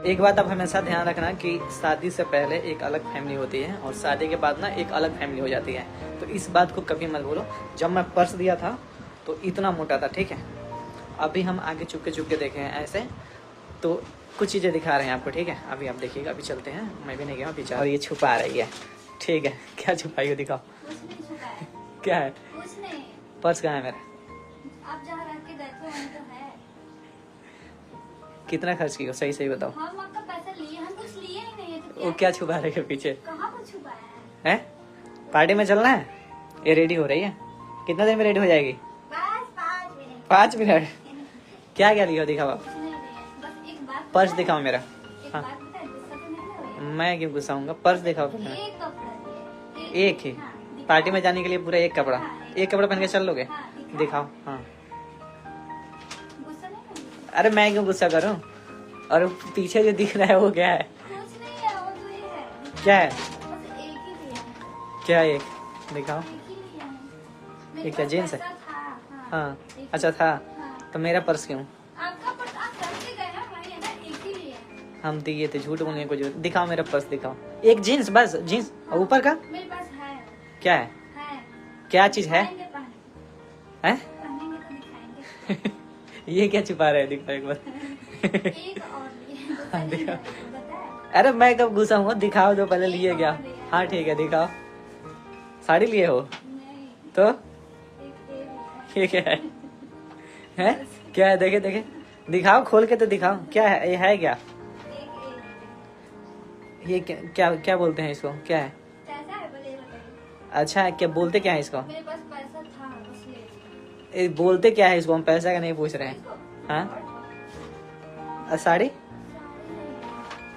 एक बात आप हमेशा ध्यान रखना कि शादी से पहले एक अलग फैमिली होती है और शादी के बाद ना एक अलग फैमिली हो जाती है। तो इस बात को कभी मत बोलो। जब मैं पर्स दिया था तो इतना मोटा था, ठीक है। अभी हम आगे चुपके चुपके देखे हैं ऐसे, तो कुछ चीज़ें दिखा रहे हैं आपको, ठीक है। अभी आप देखिएगा, अभी चलते हैं, मैं भी नहीं गया पीछे। और ये छुपा रही है, ठीक है। क्या छुपाई हो, दिखाओ। क्या है? पर्स कहाँ है मेरा? आप जहाँ रख के गए थे वहीं तो है। कितना खर्च किया, सही सही बताओ। हम आपका पैसा लिए, हम कुछ लिए ही नहीं है तो वो क्या छुपा रही है पीछे? कहाँ पर छुपाया है? पार्टी में चलना है? ये रेडी हो रही है, कितना देर में रेडी हो जाएगी? बस 5 मिनट। 5 मिनट? क्या क्या लिया दिखाओ। कुछ नहीं लिया, बस एक बात पर्स पता है? दिखाओ मेरा। एक हाँ। बात पता है, गुस्सा तो नहीं हो रही है? मैं क्यों गुस्सा हूँगा, पर्स दिखाओ फिर मेरा। एक कपड़ा लिए, एक ही? हाँ, दिखाओ। पार्टी में जाने के लिए पूरा एक कपड़ा? हाँ, एक कपड़ा पहन के चल लोगे? हाँ, दिखाओ। हाँ। गुस्सा नहीं करेंगे? अरे मैं क्यों गुस्सा करूँ, और पीछे जो दिख रहा है वो क्या है? कुछ नहीं है, वो तो ये है। क्या है? बस एक ही लिया है, क्या एक? दिखाओ। एक ही लिया है। मेरे ये क्या पास जीन्स है? पैसा था, हाँ, एक अच्छा ही- था। हाँ। तो मेरा पर्स क्यों? आपका पर्स आप करके गए हैं, वही है ना, एक ही लिया है। हम दिए थे, झूठ बोलने को जरूरत। दिखाओ मेरा पर्स, दिखाओ। एक जीन्स, बस जीन्स। और ऊपर का मेरे पास है। क्या है? है। क्या चीज है? दिखाएंगे हैं? पहनेंगे तो दिखाएंगे। ये क्या छुपा रहे हैं, दिखाओ एक बार। एक और लिए, गुस्सा हाँ, नहीं दिखाओ। करेंगे, बताया? अरे मैं कब गुस्सा हूँ, दिखाओ जो पहले लिए एक क्या। और लिया। हाँ ठीक है, दिखाओ। साड़ी लिए हो नहीं, तो? एक ये क्या है? हैं? क्या है, देखे देखे, दिखाओ खोल के तो दिखाओ। क्या है ये, है क्या? ये क्या क्या, क्या बोलते हैं इसको, क्या है? कैसा है बोले बताइए। अच्छा, क्या बोलते क्या है इसको? मेरे पास पैसा था इसलिए। ये बोलते क्या है इसको, हम पैसा का नहीं पूछ रहे हैं। हाँ? और साड़ी?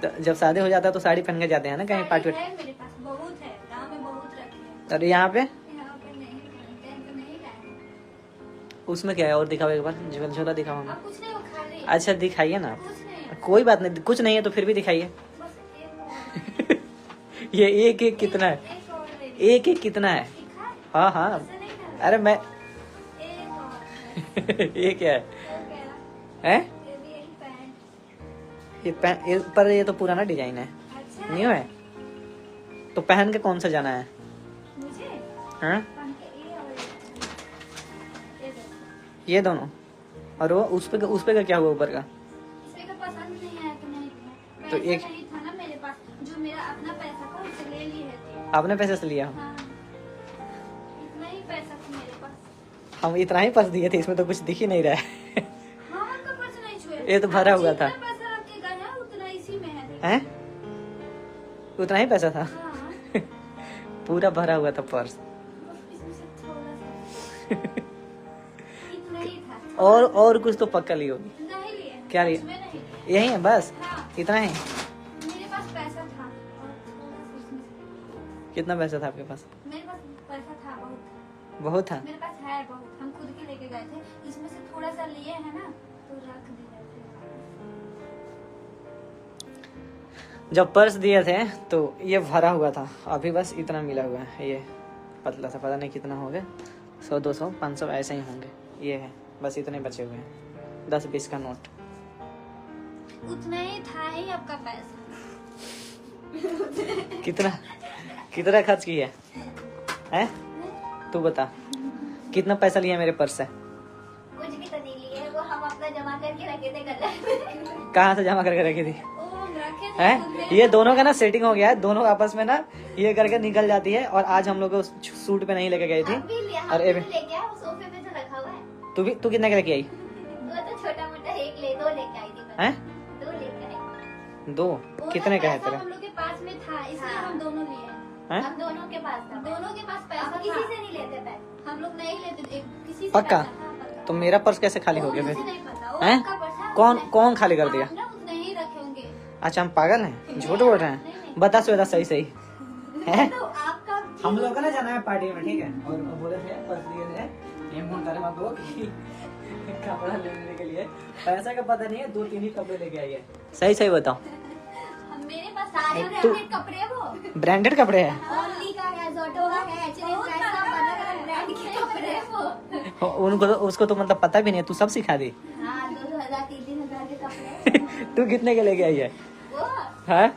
तो जब शादी हो जाता है तो साड़ी पहन के जाते हैं ना कहीं पार्टी। है मेरे पास बहुत है, गांव में बहुत रखे हैं। और यहाँ पे यहाँ पे नहीं पहनते हैं तो नहीं लाए। उसमें क्या है, और दिखाओ एक बार, झोला झोला दिखाओ हमें। अब कुछ नहीं, वो खाली है। अच्छा दिखाइए ना। कुछ नहीं है, कोई बात नहीं, कुछ नहीं है तो फिर भी दिखाइए। बस एक और। ये एक एक कितना है? एक और ले लीजिए। एक एक कितना है? दिखा है? हाँ हाँ। ऐसे नहीं करना। अरे मैं एक और है। ये क्या है? वो क्या? हैं? ये भी यही पैंट। ये पर ये तो पुराना डिजाइन है, अच्छा न्यू है। तो पहन के कौन सा जाना है? मुझे हाँ? पहन के ये और ये देखो। ये दोनों? और वो उस पे का क्या हुआ ऊपर का? इसमें का पसंद नहीं आया तो नहीं लिया। तो पैसा एक- नहीं था ना मेरे पास, जो मेरा अपना पैसा था उससे ले लिए थे। आपने पैसे से लिया? हाँ, इतना ही पैसा था मेरे पास। हम इतना ही पर्स दिए थे, इसमें तो कुछ दिख ही नहीं रहा है। हाँ, आपका पर्स नहीं छुए। ये तो भरा आप हुआ था। जितना पैसा रख के गए हैं उतना इसी में है, देखो। हैं? उतना ही पैसा था? हाँ, पूरा भरा हुआ था पर्स। बस इसमें से थोड़ा सा इतना ही था। और कुछ तो पक्का ली होगी। नहीं लिए। क्या लिए? उसमें नहीं लिए। यही है बस? हाँ, इतना ही? मेरे पास पैसा था और थोड़ा सा इसमें। कितना पैसा था आपके पास? मेरे पास पैसा था बहुत। बहुत था? मेरे पास है बहुत, हम खुद के लेके गए थे। इसमें से थोड़ा सा लिए है ना तो रख दिए थे। जब पर्स दिए थे तो ये भरा हुआ था, अभी बस इतना मिला हुआ है। ये पतला सा, पता नहीं कितना होगा, 100 200 500 ऐसे ही होंगे। ये है, बस इतने बचे हुए हैं, 10-20 का नोट। उतना ही था ही आपका पैसा। कितना कितना खर्च किया है? तू बता, कितना पैसा लिया मेरे पर्स से? कुछ भी तो नहीं लिए, वो हम अपना जमा करके रखे थे गले। कहाँ से जमा करके रखी थी? वो हम रखे थे हैं? खुद में। ये दोनों का ना सेटिंग हो गया है, दोनों आपस में ना ये करके निकल जाती है। और आज हम लोग को सूट पे नहीं लेके गई थी। हम भी लिया, हम अरे भी लेके आए, वो सोफे पे तो रखा हुआ है। तू कितने का लेके आई? वो तो छोटा मोटा एक ले, 2 लेके आई थी मैं। हैं? 2 लेके आई। 2? वो कितने ना का है पैसा तेरा? हम लोग के पास में था, इसलिए हम दोनों लिए। हैं? हम दोनों के पास था, दोनों के पास पैसा था। किसी से नहीं लेते पैसा, हम लोग नहीं लेते थे, किसी से पक्का? पैसा था, पक्का। तो मेरा पर्स कैसे खाली हो वो गया मुझे फिर? नहीं पता, वो हैं? आपका पर्स है, कौन उतने- कौन खाली कर दिया? आप ना उतने ही रखे होंगे। अच्छा हम पागल हैं, झूठ बोल रहे नहीं, हैं? नहीं। बता सही सही है। तो आपका हम लोग को ना जाना है पार्टी में, ठीक है। और बोले थे पर्स दिए थे, ये फोन करे हम लोग कि कपड़ा लेने के लिए पैसा का पता नहीं है, 2-3 ही कपड़े लेके आई है। सही बताओ। मेरे पास सारे तू- ब्रांडेड कपड़े हैं, वो ब्रांडेड कपड़े हैं? ओनली का है, जोटो का है, H&M का है, सब अलग-अलग ब्रांड के कपड़े हैं वो। उनको उसको तो मतलब पता भी नहीं है, तू सब सिखा दी। हाँ, 2,000 3,000 के कपड़े। तू कितने के लेके आई है? है?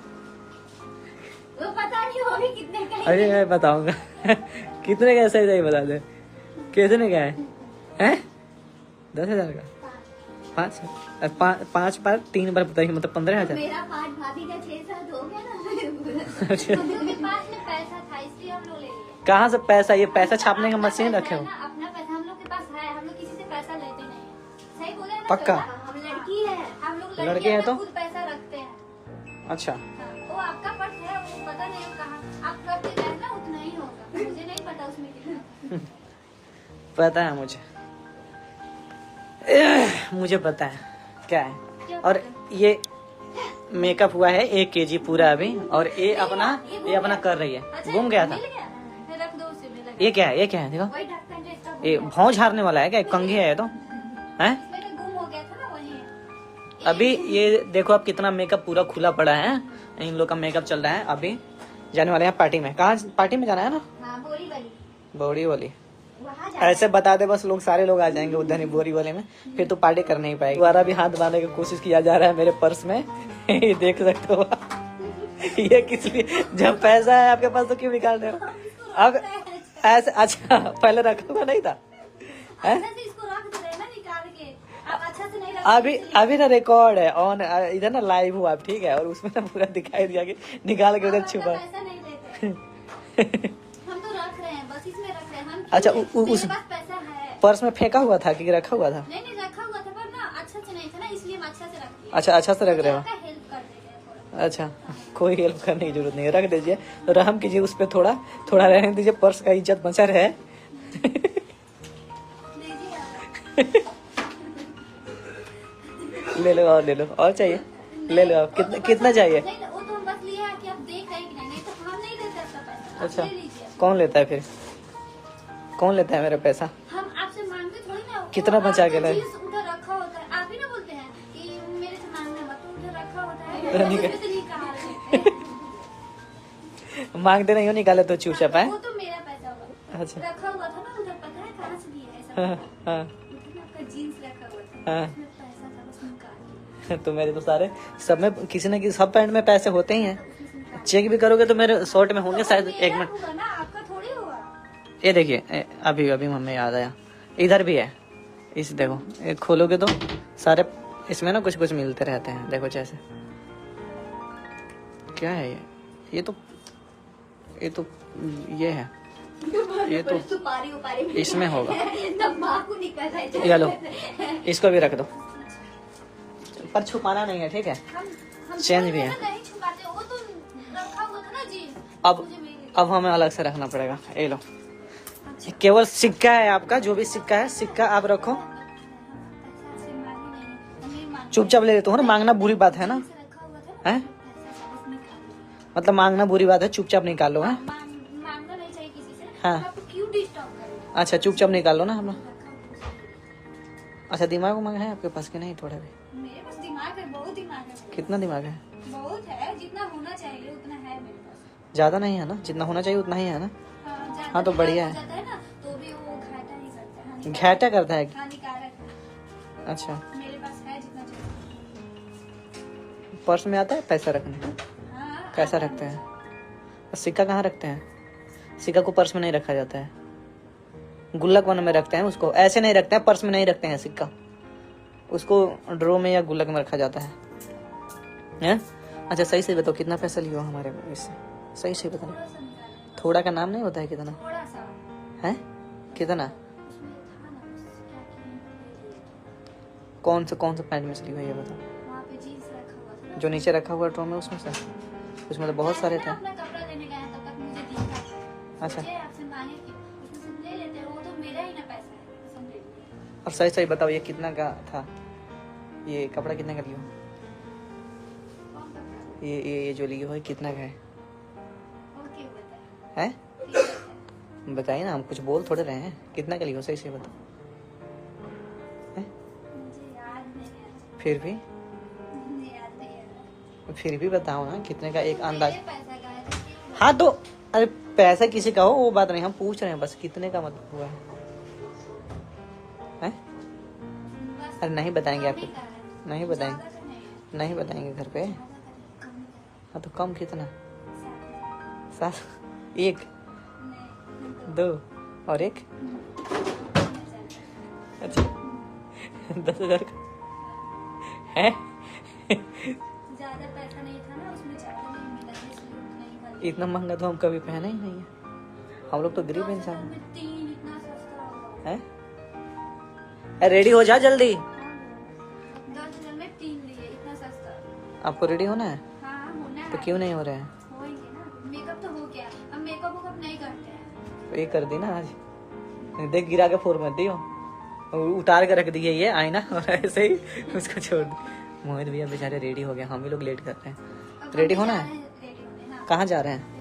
वो पता नहीं वो भी कितने का है। अरे मैं बताऊंगा। कितने का? सही सही बता दे। कितने का है? हैं? 10,000 का? 5 बार 3 बार बताइए, मतलब 15,000। मेरा पार्ट भाभी का 6-7 हो गया ना। अच्छा। हम लोग के पास में पैसा था इसलिए हम लोग ले लिए। कहाँ से पैसा? ये पैसा छापने का मशीन पैसा रखे है हो? ना, अपना पैसा हम लोग के पास है। हम लोग किसी से पैसा लेते नहीं। सही बोले ना? पक्का? हम लड़की है, हम लोग लड़के लड़के हैं हैं तो? खुद पैसा रखते हैं। अच्छा। हाँ, वो आपका पर्स है, वो पता नहीं हो कहाँ। आप रखते जाए ना उतना ही होगा, मुझे नहीं पता उसमें कितना। पता है मुझे। मुझे पता है क्या है। क्या और पता? ये मेकअप हुआ है 1 kg पूरा अभी, और ये अपना कर रही है। अच्छा, घूम गया था। मिल गया? फिर रख दो उसे भी लगा। ये क्या है? ये क्या है? देखो, वही ढक्कन जो इसका ये भौं झाड़ने वाला है क्या? कंघी है ये तो, हैं? इसमें तो गुम हो गया था ना वही। अभी ये देखो, अब कितना मेकअप पूरा खुला पड़ा है। इन लोग का मेकअप चल रहा है। अभी जाने वाले हैं पार्टी में। कहाँ पार्टी में जाना है ना? हाँ, बोरी वाली। बोरी वाली। वहाँ जा। ऐसे बता दे बस, लोग सारे लोग आ जाएंगे उधर ही बोरी वाले में, फिर तो पार्टी कर नहीं पाएगी। दोबारा भी हाथ बांधने की कोशिश किया जा रहा है मेरे पर्स में। ये देख सकते हो। ये किस लिए? जब पैसा है आपके पास तो क्यों निकाल रहे हो? अब ऐसे, अच्छा पहले रखा हुआ नहीं था? हैं? अच्छा से इसको रख दे रहे ना निकाल के। आप अच्छा से नहीं रख। अभी ना रिकॉर्ड है ऑन, इधर ना लाइव हुआ, ठीक है, और उसमें ना पूरा दिखाई दिया कि निकाल के उधर छुपा। पैसा नहीं देते। हम तो रख रहे हैं, बस इसमें रख रहे हैं हम। अच्छा, मेरे उस पास पैसा है। पर्स में फेंका हुआ था कि रखा हुआ था? नहीं नहीं, रखा हुआ था पर ना अच्छा से नहीं था ना, इसलिए हम अच्छा से रख दिए। अच्छा, अच्छा से रख रहे हो? हेल्प कर देंगे थोड़ा। अच्छा, कोई हेल्प करने की जरूरत नहीं है, रख दीजिए। तो रहम कीजिए उस पर, थोड़ा थोड़ा रहने दीजिए, पर्स का इज्जत बचा रहे। लीजिए आप। ले लो और ले लो, और चाहिए? ले लो आप। कितना चाहिए? नहीं, वो तो हम बस लिए हैं कि आप देख रहे हैं कि नहीं, नहीं तो हम नहीं देते आपका पैसा। आप अच्छा, ले लीजिए। कौन लेता है फिर? कौन लेता है मेरा पैसा? हम आपसे मांगते थोड़ी ना। कितना बचा के लाए? जीन्स उधर रखा होता है, आप ही ना बोलते हैं कि मेरे से मांगना मत, तो उधर रखा होता है। तो उसमें से निकाल रहे हैं। मांगते नहीं हो, निकाले तो चुपचाप है। वो तो मेरा पैसा होगा। अच्छा। रखा हुआ था ना उधर, पता है कहाँ से लिया है सब? हाँ, हाँ, उधर आपका जीन्स रखा हुआ था, हाँ। उसमें पैसा था, बस निकाल लिया। तो मेरे तो सारे सब में किसी न किसी, सब पैंट में पैसे होते ही हैं। चेक भी करोगे तो मेरे शॉर्ट में होंगे शायद। एक मिनट, होगा ना, आपका थोड़ी होगा। ये देखिए, अभी अभी मम्मी याद आया, इधर भी है। इस देखो, ये खोलोगे तो सारे इसमें ना कुछ कुछ मिलते रहते हैं। देखो जैसे, क्या है ये? ये तो ये है, ये तो सुपारी इसमें होगा। तम्बाकू निकल रहा है। ये लो, इसको भी रख दो, पर छुपाना नहीं है, ठीक है? हम चेंज भी है। नहीं छुपाते, वो तो रखा हुआ था ना जी। अब हमें अलग से रखना पड़ेगा। ये लो, केवल सिक्का है आपका, जो भी सिक्का है, सिक्का आप रखो। चुपचाप ले लेते हो ना, मांगना बुरी बात है ना? हैं? मतलब मांगना बुरी बात है, चुपचाप निकालो। है? मांगना नहीं चाहिए किसी से। हाँ। आपको क्यों डिस्टर्ब करें? अच्छा, चुपचाप निकालो ना हम। अच्छा, दिमाग उमाग है आपके पास कि नहीं? थोड़ा भी। मेरे पास दिमाग है, बहुत दिमाग है। कितना दिमाग है? बहुत है, जितना होना चाहिए उतना है मेरे पास। ज्यादा नहीं है ना? जितना होना चाहिए उतना ही है ना? ज्यादा हाँ, तो बढ़िया हो है। जाता है ना, तो भी वो घाटा नहीं करता है। घाटा करता है? हानिकारक है। अच्छा, मेरे पास है जितना चाहिए। पर्स में आता है पैसा रखने? हाँ, कैसा रखते हैं? सिक्का कहाँ रखते हैं? सिक्का को पर्स में नहीं रखा जाता है, गुल्लक वन में रखते हैं उसको। ऐसे नहीं रखते हैं, पर्स में नहीं रखते हैं सिक्का, उसको ड्रो में या गुल्लक में रखा जाता है। हैं? अच्छा, सही से बताओ, कितना पैसा लिया हमारे इससे? सही से बताओ। थोड़ा सा निकालेंगे। थोड़ा का नाम नहीं होता है? कितना थोड़ा सा है? कितना? उसमें था ना, क्या किए? कौन सा पैंट में से लिया, ये बताओ। वहाँ पे जीन्स रखा हुआ था ना। जो नीचे रखा हुआ ड्रो में, उसमें से? उसमें तो बहुत सारे थे। अपना कपड़ा लेने गए हैं, तब तक मुझे दिखा। अच्छा, मुझे आपसे मांगे कि उसमें से ले लेते, वो तो मेरा ही ना पैसा है, बस हम ले लिए। और सही सही बताओ, ये कितना का था? ये कपड़ा कितने का लिया? कौन कपड़ा? ये जो लिया हो कितना का है? ओके, बताए। हैं? ठीक है। बताइए ना, हम कुछ बोल थोड़े रहे हैं। कितना का लिया हो? सही से बताओ। हैं? मुझे याद नहीं है। फिर भी मुझे याद नहीं है। फिर भी बताओ ना, कितने का एक अंदाज। मेरे पैसा का है, तो क्यों? हाँ तो, अरे पैसा किसी का हो वो बात नहीं, हम पूछ रहे हैं बस, कितने का मतलब हुआ है? हैं? बस अरे नहीं बताएंगे कम ही आपको, का है। नहीं बताएंगे, ज्यादा का नहीं है। नहीं बताएंगे घर पे। ज्यादा का नहीं, कम ही का हाँ तो कम कितना? 7,000। 7? एक? नहीं, 2 और एक? अच्छा 10,000 का है। ज्यादा पैसा नहीं था ना उसमें, ज्यादा नहीं मिला था, इसलिए उतना ही कर लिया। इतना महंगा तो हम कभी पहना ही नहीं है, हम लोग तो गरीब 10,000 इंसान में 3 इतना सस्ता होगा। है। रेडी हो जा जल्दी, 10,000 में 3 लिए, इतना सस्ता। आपको रेडी होना है हाँ होना है। तो क्यों नहीं हो रहे हैं? होएंगे ना, मेकअप तो हो गया, हम मेकअप वुकअप नहीं करते हैं। तो ये कर दी ना आज, देख गिरा के फोर मत दियो, उतार के रख दिए ये आईना और ऐसे ही उसको छोड़ दी। मोहित भैया बेचारे रेडी हो गए, हम भी लोग लेट कर रहे हैं। अब रेडी हम होना जा है? रहे हैं, रेडी होने, हाँ। कहाँ जा रहे हैं?